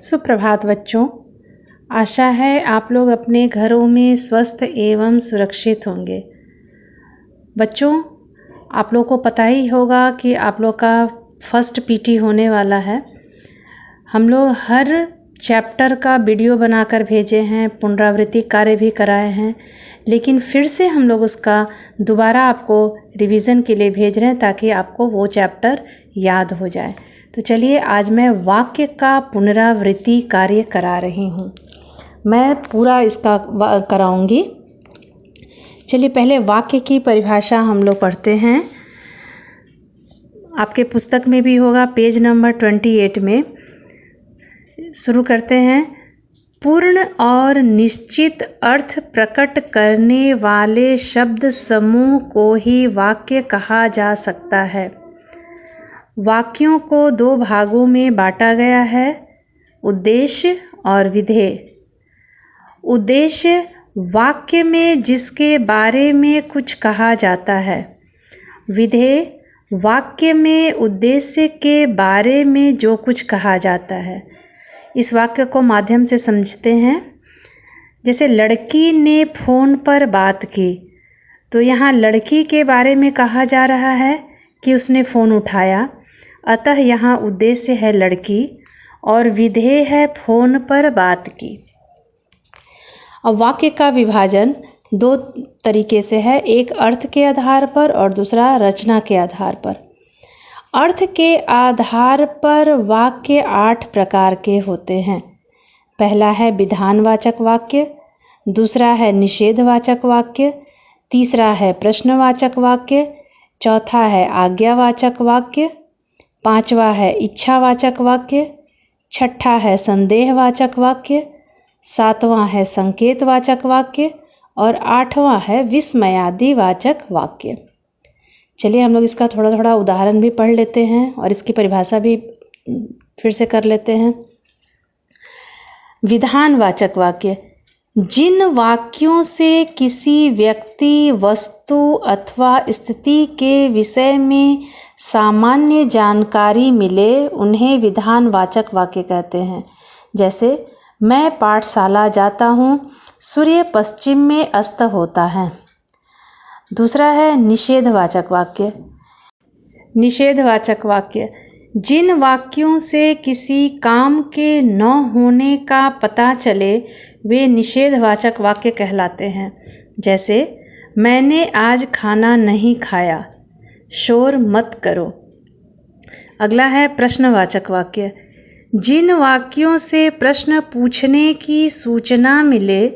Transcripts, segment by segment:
सुप्रभात बच्चों। आशा है आप लोग अपने घरों में स्वस्थ एवं सुरक्षित होंगे। बच्चों, आप लोग को पता ही होगा कि आप लोग का फर्स्ट पीटी होने वाला है। हम लोग हर चैप्टर का वीडियो बनाकर भेजे हैं, पुनरावृत्ति कार्य भी कराए हैं, लेकिन फिर से हम लोग उसका दोबारा आपको रिवीजन के लिए भेज रहे हैं ताकि आपको वो चैप्टर याद हो जाए। तो चलिए, आज मैं वाक्य का पुनरावृत्ति कार्य करा रही हूँ। मैं पूरा इसका कराऊंगी। चलिए, पहले वाक्य की परिभाषा हम लोग पढ़ते हैं। आपके पुस्तक में भी होगा, पेज नंबर 28 में। शुरू करते हैं। पूर्ण और निश्चित अर्थ प्रकट करने वाले शब्द समूह को ही वाक्य कहा जा सकता है। वाक्यों को दो भागों में बांटा गया है, उद्देश्य और विधेय। उद्देश्य वाक्य में जिसके बारे में कुछ कहा जाता है। विधेय वाक्य में उद्देश्य के बारे में जो कुछ कहा जाता है। इस वाक्य को माध्यम से समझते हैं। जैसे लड़की ने फ़ोन पर बात की, तो यहाँ लड़की के बारे में कहा जा रहा है कि उसने फ़ोन उठाया, अतः यहाँ उद्देश्य है लड़की और विधेय है फ़ोन पर बात की। अब वाक्य का विभाजन दो तरीके से है, एक अर्थ के आधार पर और दूसरा रचना के आधार पर। अर्थ के आधार पर वाक्य 8 प्रकार के होते हैं। पहला है विधानवाचक वाक्य, दूसरा है निषेधवाचक वाक्य, तीसरा है प्रश्नवाचक वाक्य, चौथा है आज्ञावाचक वाक्य, पांचवा है इच्छावाचक वाक्य, छठा है संदेहवाचक वाक्य, सातवां है संकेतवाचक वाक्य और आठवां है विस्मयादिवाचक वाक्य। चलिए, हम लोग इसका थोड़ा थोड़ा उदाहरण भी पढ़ लेते हैं और इसकी परिभाषा भी फिर से कर लेते हैं। विधानवाचक वाक्य जिन वाक्यों से किसी व्यक्ति, वस्तु अथवा स्थिति के विषय में सामान्य जानकारी मिले, उन्हें विधानवाचक वाक्य कहते हैं। जैसे, मैं पाठशाला जाता हूँ, सूर्य पश्चिम में अस्त होता है। दूसरा है निषेधवाचक वाक्य। निषेधवाचक वाक्य जिन वाक्यों से किसी काम के न होने का पता चले, वे निषेधवाचक वाक्य कहलाते हैं। जैसे, मैंने आज खाना नहीं खाया, शोर मत करो। अगला है प्रश्नवाचक वाक्य। जिन वाक्यों से प्रश्न पूछने की सूचना मिले,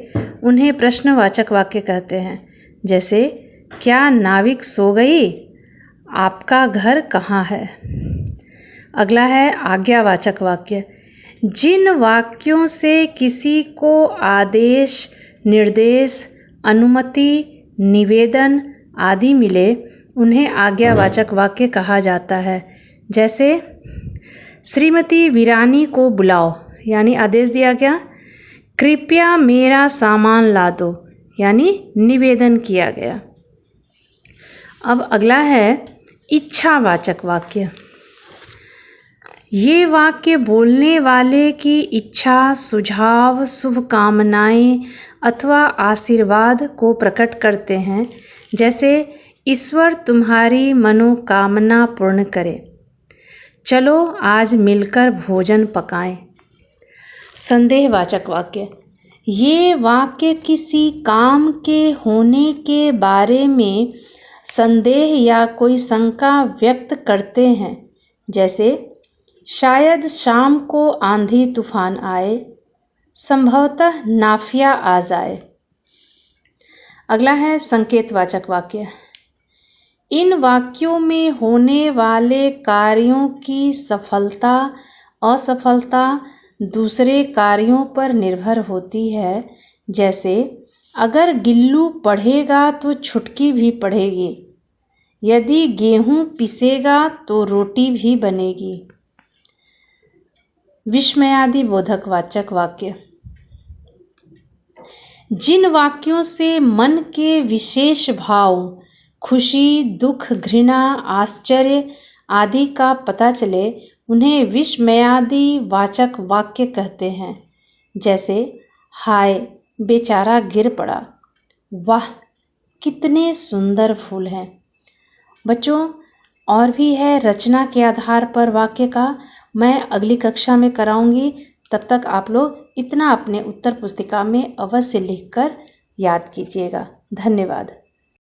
उन्हें प्रश्नवाचक वाक्य कहते हैं। जैसे, क्या नाविक सो गई? आपका घर कहाँ है? अगला है आज्ञावाचक वाक्य। जिन वाक्यों से किसी को आदेश, निर्देश, अनुमति, निवेदन आदि मिले, उन्हें आज्ञावाचक वाक्य कहा जाता है। जैसे, श्रीमती वीरानी को बुलाओ, यानी आदेश दिया गया। कृपया मेरा सामान ला दो, यानी निवेदन किया गया। अब अगला है इच्छावाचक वाक्य। ये वाक्य बोलने वाले की इच्छा, सुझाव, शुभकामनाएं अथवा आशीर्वाद को प्रकट करते हैं। जैसे, ईश्वर तुम्हारी मनोकामना पूर्ण करे, चलो आज मिलकर भोजन पकाएं। संदेहवाचक वाक्य ये वाक्य किसी काम के होने के बारे में संदेह या कोई शंका व्यक्त करते हैं। जैसे, शायद शाम को आंधी तूफान आए, संभवतः नाफिया आ जाए। अगला है संकेतवाचक वाक्य। इन वाक्यों में होने वाले कार्यों की सफलता, असफलता दूसरे कार्यों पर निर्भर होती है। जैसे, अगर गिल्लू पढ़ेगा तो छुटकी भी पढ़ेगी, यदि गेहूं पिसेगा तो रोटी भी बनेगी। विस्मयादिबोधक वाचक वाक्य जिन वाक्यों से मन के विशेष भाव, खुशी, दुख, घृणा, आश्चर्य आदि का पता चले, उन्हें विस्मयादि वाचक वाक्य कहते हैं, जैसे हाय बेचारा गिर पड़ा, वाह कितने सुंदर फूल हैं। बच्चों, और भी है रचना के आधार पर वाक्य का, मैं अगली कक्षा में कराऊंगी। तब तक आप लोग इतना अपने उत्तर पुस्तिका में अवश्य लिखकर याद कीजिएगा। धन्यवाद।